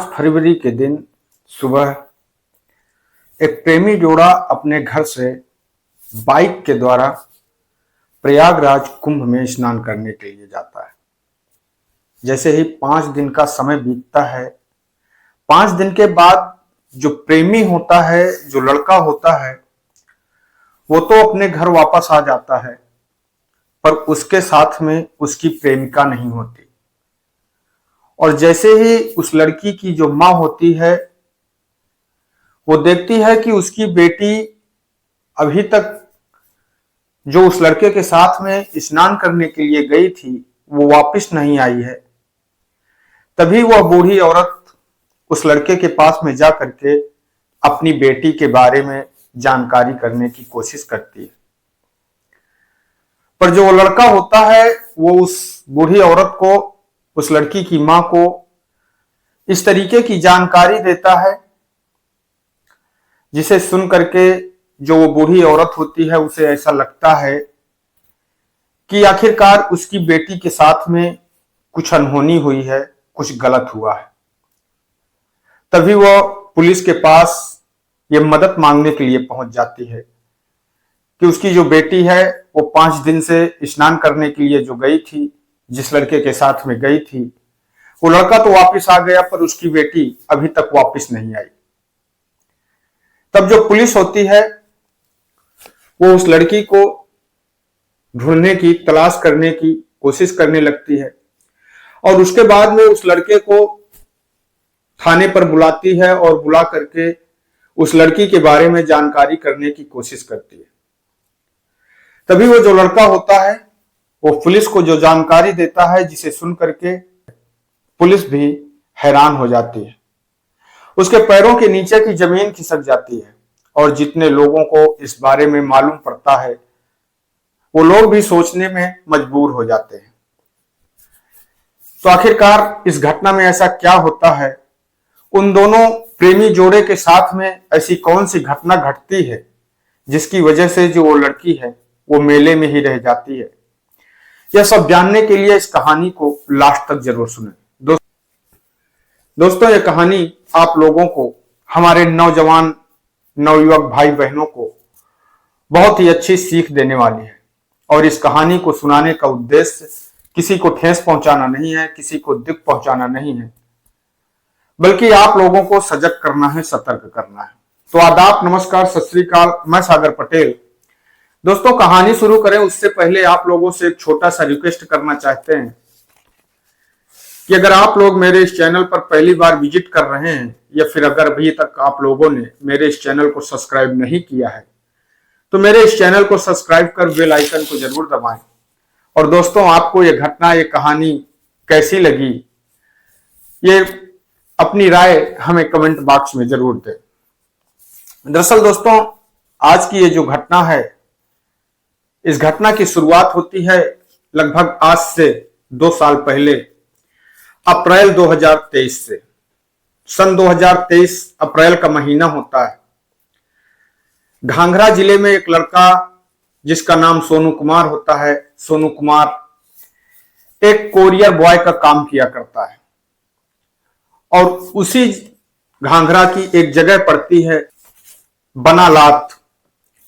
5 फरवरी के दिन सुबह एक प्रेमी जोड़ा अपने घर से बाइक के द्वारा प्रयागराज कुंभ में स्नान करने के लिए जाता है। जैसे ही 5 दिन का समय बीतता है, 5 दिन के बाद जो प्रेमी होता है, जो लड़का होता है, वो तो अपने घर वापस आ जाता है, पर उसके साथ में उसकी प्रेमिका नहीं होती। और जैसे ही उस लड़की की जो माँ होती है, वो देखती है कि उसकी बेटी अभी तक जो उस लड़के के साथ में स्नान करने के लिए गई थी, वो वापस नहीं आई है। तभी वह बूढ़ी औरत उस लड़के के पास में जा करके अपनी बेटी के बारे में जानकारी करने की कोशिश करती है। पर जो लड़का होता है, वो उस बूढ़ी औरत को, उस लड़की की मां को इस तरीके की जानकारी देता है जिसे सुन करके जो वो बूढ़ी औरत होती है, उसे ऐसा लगता है कि आखिरकार उसकी बेटी के साथ में कुछ अनहोनी हुई है, कुछ गलत हुआ है। तभी वह पुलिस के पास ये मदद मांगने के लिए पहुंच जाती है कि उसकी जो बेटी है, वो 5 दिन से स्नान करने के लिए जो गई थी, जिस लड़के के साथ में गई थी, वो लड़का तो वापस आ गया, पर उसकी बेटी अभी तक वापस नहीं आई। तब जो पुलिस होती है, वो उस लड़की को ढूंढने की, तलाश करने की कोशिश करने लगती है और उसके बाद में उस लड़के को थाने पर बुलाती है और बुला करके उस लड़की के बारे में जानकारी करने की कोशिश करती है। तभी वो जो लड़का होता है, वो पुलिस को जो जानकारी देता है, जिसे सुन करके पुलिस भी हैरान हो जाती है। उसके पैरों के नीचे की जमीन खिसक जाती है और जितने लोगों को इस बारे में मालूम पड़ता है, वो लोग भी सोचने में मजबूर हो जाते हैं। तो आखिरकार इस घटना में ऐसा क्या होता है, उन दोनों प्रेमी जोड़े के साथ में ऐसी कौन सी घटना घटती है जिसकी वजह से जो वो लड़की है, वो मेले में ही रह जाती है। यह सब जानने के लिए इस कहानी को लास्ट तक जरूर सुनें। दोस्तों, यह कहानी आप लोगों को, हमारे नौजवान नवयुवक भाई बहनों को बहुत ही अच्छी सीख देने वाली है। और इस कहानी को सुनाने का उद्देश्य किसी को ठेस पहुंचाना नहीं है, किसी को दुख पहुंचाना नहीं है, बल्कि आप लोगों को सजग करना है, सतर्क करना है। तो आदाब, नमस्कार, सत श्री अकाल, मैं सागर पटेल। दोस्तों, कहानी शुरू करें उससे पहले आप लोगों से एक छोटा सा रिक्वेस्ट करना चाहते हैं कि अगर आप लोग मेरे इस चैनल पर पहली बार विजिट कर रहे हैं, या फिर अगर अभी तक आप लोगों ने मेरे इस चैनल को सब्सक्राइब नहीं किया है, तो मेरे इस चैनल को सब्सक्राइब कर बेल आइकन को जरूर दबाएं। और दोस्तों, आपको ये घटना, ये कहानी कैसी लगी, ये अपनी राय हमें कमेंट बॉक्स में जरूर दें। दरअसल दोस्तों, आज की ये जो घटना है, इस घटना की शुरुआत होती है लगभग आज से 2 साल पहले, अप्रैल 2023 से। सन 2023 अप्रैल का महीना होता है। घाघरा जिले में एक लड़का जिसका नाम सोनू कुमार होता है, सोनू कुमार एक कोरियर बॉय का काम किया करता है। और उसी घाघरा की एक जगह पड़ती है बनालात,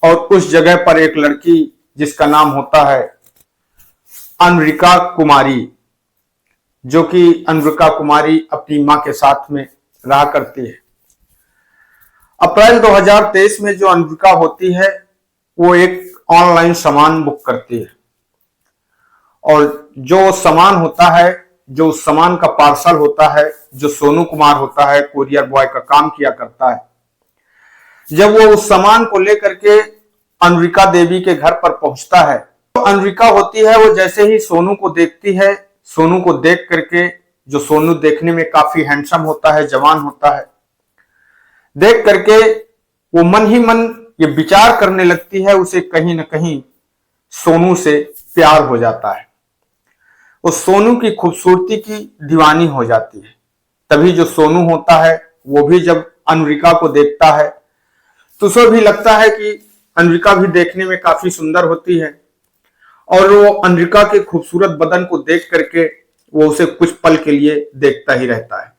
और उस जगह पर एक लड़की जिसका नाम होता है अनविका कुमारी, जो कि अनविका कुमारी अपनी मां के साथ में रहा करती है। अप्रैल 2023 में जो अनविका होती है, वो एक ऑनलाइन सामान बुक करती है। और जो सामान होता है, जो सामान का पार्सल होता है, जो सोनू कुमार होता है, कोरियर बॉय का काम किया करता है, जब वो उस सामान को लेकर के अनविका देवी के घर पर पहुंचता है, तो अनविका होती है, वो जैसे ही सोनू को देखती है, सोनू को देख करके, जो सोनू देखने में काफी हैंडसम होता है, जवान होता है, देख करके वो मन ही मन ये विचार करने लगती है, उसे कहीं ना कहीं सोनू से प्यार हो जाता है। वो सोनू की खूबसूरती की दीवानी हो जाती है। तभी जो सोनू होता है, वो भी जब अनविका को देखता है, तो उसे भी लगता है कि अनविका भी देखने में काफी सुंदर होती है। और वो अनविका के खूबसूरत बदन को देख करके वो उसे कुछ पल के लिए देखता ही रहता है।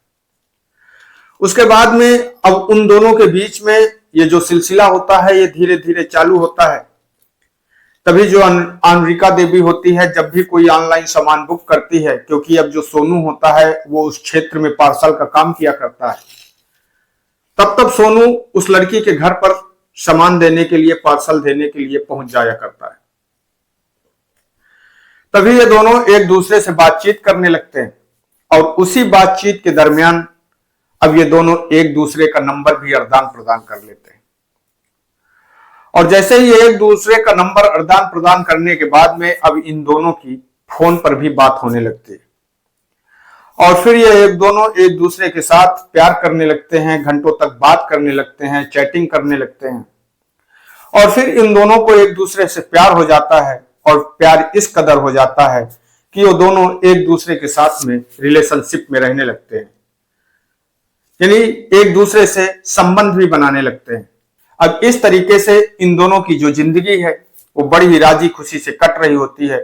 उसके बाद में अब उन दोनों के बीच में ये जो सिलसिला होता है ये धीरे धीरे चालू होता है। तभी जो अनरिका देवी होती है, जब भी कोई ऑनलाइन सामान बुक करती है, क्योंकि अब जो सोनू होता है वो उस क्षेत्र में पार्सल का काम किया करता है, तब सोनू उस लड़की के घर पर सामान देने के लिए, पार्सल देने के लिए पहुंच जाया करता है। तभी ये दोनों एक दूसरे से बातचीत करने लगते हैं और उसी बातचीत के दरमियान अब ये दोनों एक दूसरे का नंबर भी आदान प्रदान कर लेते हैं। और जैसे ही एक दूसरे का नंबर आदान प्रदान करने के बाद में अब इन दोनों की फोन पर भी बात होने लगती है और फिर ये दोनों एक दूसरे के साथ प्यार करने लगते हैं, घंटों तक बात करने लगते हैं, चैटिंग करने लगते हैं और फिर इन दोनों को एक दूसरे से प्यार हो जाता है और प्यार इस कदर हो जाता है कि वो दोनों एक दूसरे के साथ में रिलेशनशिप में रहने लगते हैं, यानी एक दूसरे से संबंध भी बनाने लगते हैं। अब इस तरीके से इन दोनों की जो जिंदगी है वो बड़ी ही राजी खुशी से कट रही होती है।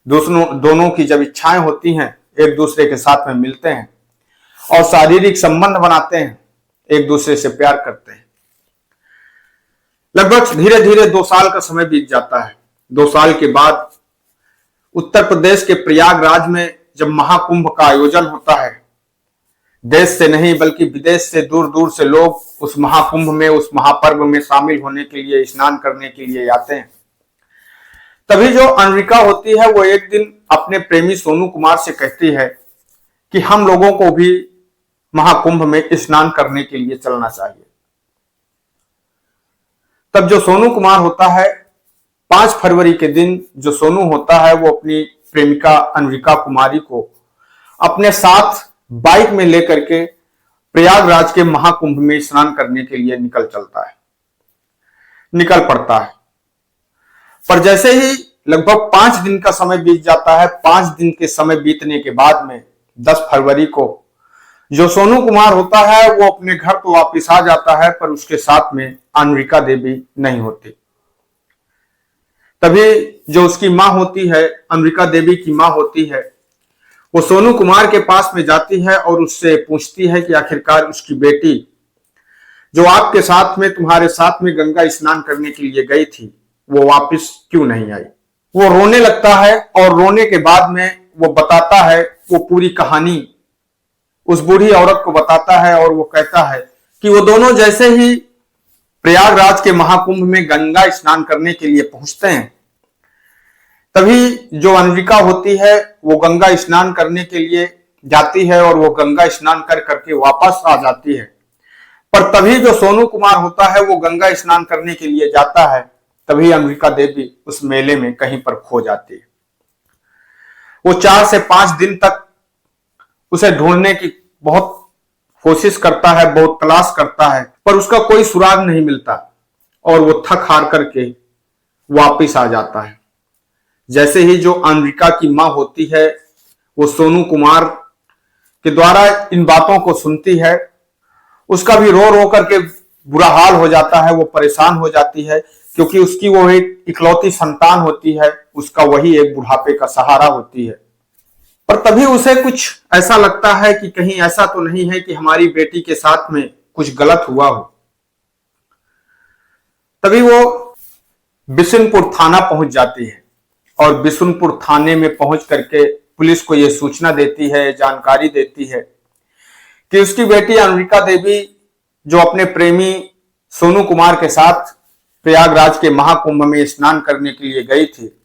दोनों की जब इच्छाएं होती हैं, एक दूसरे के साथ में मिलते हैं और शारीरिक संबंध बनाते हैं, एक दूसरे से प्यार करते हैं। लगभग धीरे धीरे 2 साल का समय बीत जाता है। 2 साल के बाद उत्तर प्रदेश के प्रयागराज में जब महाकुंभ का आयोजन होता है, देश से नहीं बल्कि विदेश से दूर दूर से लोग उस महाकुंभ में, उस महापर्व में शामिल होने के लिए, स्नान करने के लिए आते हैं। तभी जो अनरिका होती है वो एक दिन अपने प्रेमी सोनू कुमार से कहती है कि हम लोगों को भी महाकुंभ में स्नान करने के लिए चलना चाहिए। तब जो सोनू कुमार होता है, 5 फरवरी के दिन जो सोनू होता है वो अपनी प्रेमिका अनरिका कुमारी को अपने साथ बाइक में लेकर के प्रयागराज के महाकुंभ में स्नान करने के लिए निकल पड़ता है। पर जैसे ही लगभग 5 दिन का समय बीत जाता है, 5 दिन के समय बीतने के बाद में 10 फरवरी को जो सोनू कुमार होता है वो अपने घर तो वापिस आ जाता है, पर उसके साथ में अनरिका देवी नहीं होती। तभी जो उसकी मां होती है, अनरिका देवी की मां होती है, वो सोनू कुमार के पास में जाती है और उससे पूछती है कि आखिरकार उसकी बेटी जो आपके साथ में, तुम्हारे साथ में गंगा स्नान करने के लिए गई थी, वो वापस क्यों नहीं आई। वो रोने लगता है और रोने के बाद में वो बताता है, वो पूरी कहानी उस बूढ़ी औरत को बताता है और वो कहता है कि वो दोनों जैसे ही प्रयागराज के महाकुंभ में गंगा स्नान करने के लिए पहुंचते हैं, तभी जो अनरिका होती है वो गंगा स्नान करने के लिए जाती है और वो गंगा स्नान कर करके वापस आ जाती है। पर तभी जो सोनू कुमार होता है वो गंगा स्नान करने के लिए जाता है, तभी अनरिका देवी उस मेले में कहीं पर खो जाती है। वो 4 से 5 दिन तक उसे ढूंढने की बहुत कोशिश करता है, बहुत तलाश करता है, पर उसका कोई सुराग नहीं मिलता और वो थक हार करके वापिस आ जाता है। जैसे ही जो अनरिका की मां होती है वो सोनू कुमार के द्वारा इन बातों को सुनती है, उसका भी रो रो करके बुरा हाल हो जाता है, वो परेशान हो जाती है, क्योंकि उसकी वो एक इकलौती संतान होती है, उसका वही एक बुढ़ापे का सहारा होती है। पर तभी उसे कुछ ऐसा लगता है कि कहीं ऐसा तो नहीं है कि हमारी बेटी के साथ में कुछ गलत हुआ हो। तभी वो बिशुनपुर थाना पहुंच जाती है और बिशुनपुर थाने में पहुंच करके पुलिस को यह सूचना देती है, जानकारी देती है कि उसकी बेटी अनरिका देवी जो अपने प्रेमी सोनू कुमार के साथ प्रयागराज के महाकुंभ में स्नान करने के लिए गई थी,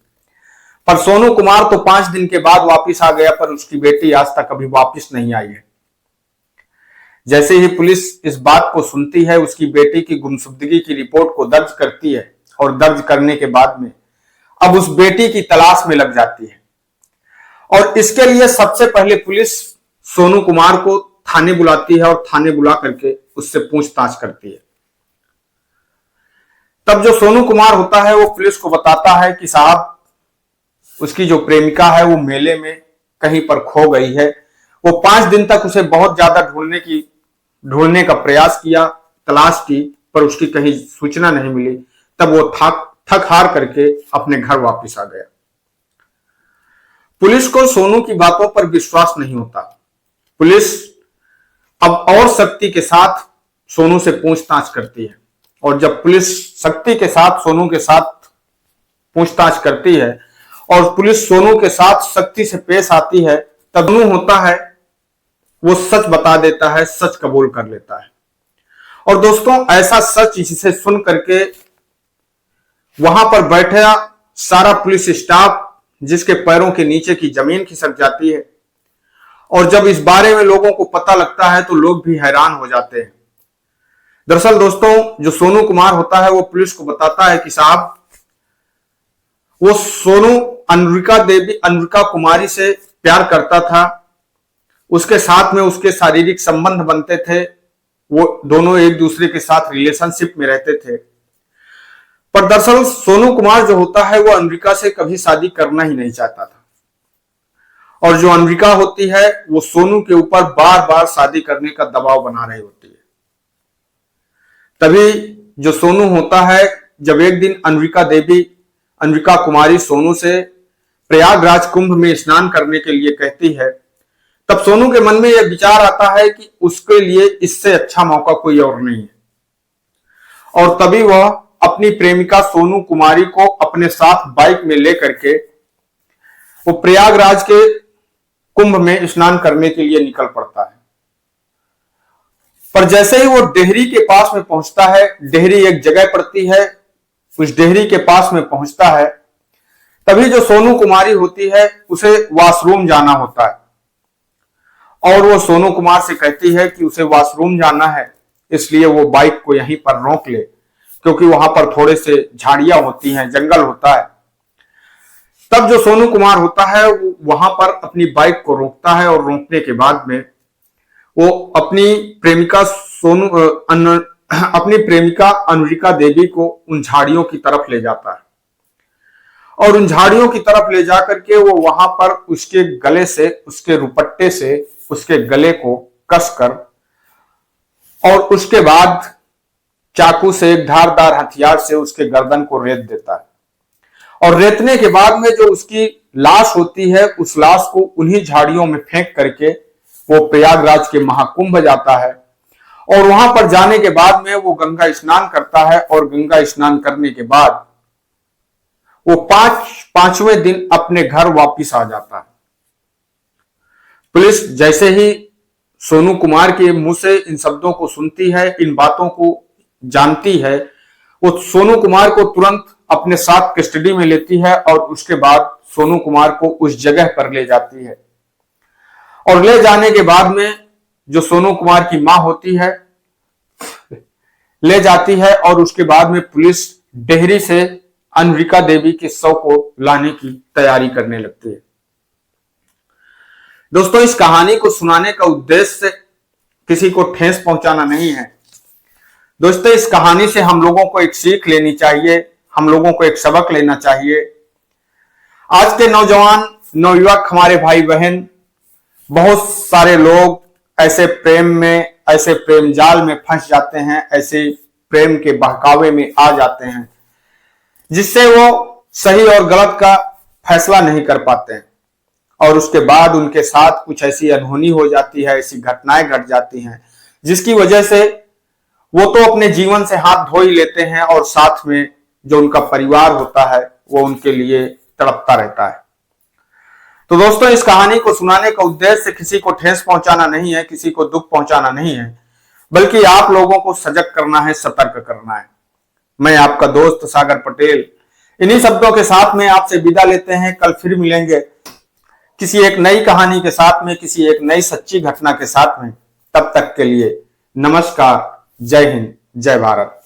पर सोनू कुमार तो 5 दिन के बाद वापस आ गया, पर उसकी बेटी आज तक अभी वापस नहीं आई है। जैसे ही पुलिस इस बात को सुनती है, उसकी बेटी की गुमशुदगी की रिपोर्ट को दर्ज करती है और दर्ज करने के बाद में अब उस बेटी की तलाश में लग जाती है और इसके लिए सबसे पहले पुलिस सोनू कुमार को थाने बुलाती है और थाने बुला करके उससे पूछताछ करती है। तब जो सोनू कुमार होता है वो पुलिस को बताता है कि साहब, उसकी जो प्रेमिका है वो मेले में कहीं पर खो गई है। वो 5 दिन तक उसे बहुत ज्यादा ढूंढने का प्रयास किया, तलाश की, पर उसकी कहीं सूचना नहीं मिली। तब वो थक हार करके अपने घर वापस आ गया। पुलिस को सोनू की बातों पर विश्वास नहीं होता। पुलिस अब और शक्ति के साथ सोनू से पूछताछ करती है। और जब पुलिस शक्ति के साथ सोनू के साथ पूछताछ करती है और पुलिस सोनू के साथ शक्ति से पेश आती है, तब सोनू होता है वो सच बता देता है, सच कबूल कर लेता है। और दोस्तों, ऐसा सच जिसे सुन करके वहां पर बैठा सारा पुलिस स्टाफ जिसके पैरों के नीचे की जमीन खिसक जाती है। और जब इस बारे में लोगों को पता लगता है तो लोग भी हैरान हो जाते हैं। दरअसल दोस्तों, जो सोनू कुमार होता है वो पुलिस को बताता है कि साहब, वो सोनू अनविका कुमारी से प्यार करता था, उसके साथ में उसके शारीरिक संबंध बनते थे, वो दोनों एक दूसरे के साथ रिलेशनशिप में रहते थे। पर दरअसल सोनू कुमार जो होता है वो अनविका से कभी शादी करना ही नहीं चाहता था। और जो अनविका होती है वो सोनू के ऊपर बार बार शादी करने का दबाव बना रही होती है। तभी जो सोनू होता है, जब एक दिन अनविका कुमारी सोनू से प्रयागराज कुंभ में स्नान करने के लिए कहती है, तब सोनू के मन में यह विचार आता है कि उसके लिए इससे अच्छा मौका कोई और नहीं है। और तभी वह अपनी प्रेमिका सोनू कुमारी को अपने साथ बाइक में लेकर के वो प्रयागराज के कुंभ में स्नान करने के लिए निकल पड़ता है। पर जैसे ही वो डेहरी के पास में पहुंचता है, डेहरी एक जगह पड़ती है, उस डेहरी के पास में पहुंचता है, तभी जो सोनू कुमारी होती है उसे वॉशरूम जाना होता है। और वो सोनू कुमार से कहती है कि उसे वॉशरूम जाना है, इसलिए वो बाइक को यहीं पर रोक ले, क्योंकि वहां पर थोड़े से झाड़ियां होती हैं, जंगल होता है। तब जो सोनू कुमार होता है वो वहां पर अपनी बाइक को रोकता है और रोकने के बाद में वो अपनी प्रेमिका अनविका देवी को उन झाड़ियों की तरफ ले जाता है। और उन झाड़ियों की तरफ ले जाकर के वो वहां पर उसके गले से, उसके रुपट्टे से उसके गले को कसकर और उसके बाद चाकू से, एक धारदार हथियार से उसके गर्दन को रेत देता है। और रेतने के बाद में जो उसकी लाश होती है, उस लाश को उन्हीं झाड़ियों में फेंक करके वो प्रयागराज के महाकुंभ जाता है। और वहां पर जाने के बाद में वो गंगा स्नान करता है। और गंगा स्नान करने के बाद वो पांचवें दिन अपने घर वापिस आ जाता है। पुलिस जैसे ही सोनू कुमार के मुंह से इन शब्दों को सुनती है, इन बातों को जानती है, वो सोनू कुमार को तुरंत अपने साथ कस्टडी में लेती है और उसके बाद सोनू कुमार को उस जगह पर ले जाती है। और ले जाने के बाद में जो सोनू कुमार की मां होती है ले जाती है और उसके बाद में पुलिस डेहरी से अनविका देवी के शव को लाने की तैयारी करने लगती है। दोस्तों, इस कहानी को सुनाने का उद्देश्य किसी को ठेस पहुंचाना नहीं है। दोस्तों, इस कहानी से हम लोगों को एक सीख लेनी चाहिए, हम लोगों को एक सबक लेना चाहिए। आज के नौजवान, नवयुवक, हमारे भाई बहन, बहुत सारे लोग ऐसे प्रेम में, ऐसे प्रेम जाल में फंस जाते हैं, ऐसे प्रेम के बहकावे में आ जाते हैं जिससे वो सही और गलत का फैसला नहीं कर पाते हैं। और उसके बाद उनके साथ कुछ ऐसी अनहोनी हो जाती है, ऐसी घटनाएं घट जाती हैं जिसकी वजह से वो तो अपने जीवन से हाथ धो ही लेते हैं और साथ में जो उनका परिवार होता है वो उनके लिए तड़पता रहता है। तो दोस्तों, इस कहानी को सुनाने का उद्देश्य किसी को ठेस पहुंचाना नहीं है, किसी को दुख पहुंचाना नहीं है, बल्कि आप लोगों को सजग करना है, सतर्क करना है। मैं आपका दोस्त सागर पटेल इन्हीं शब्दों के साथ में आपसे विदा लेते हैं। कल फिर मिलेंगे किसी एक नई कहानी के साथ में, किसी एक नई सच्ची घटना के साथ में। तब तक के लिए नमस्कार, जय हिंद, जय भारत।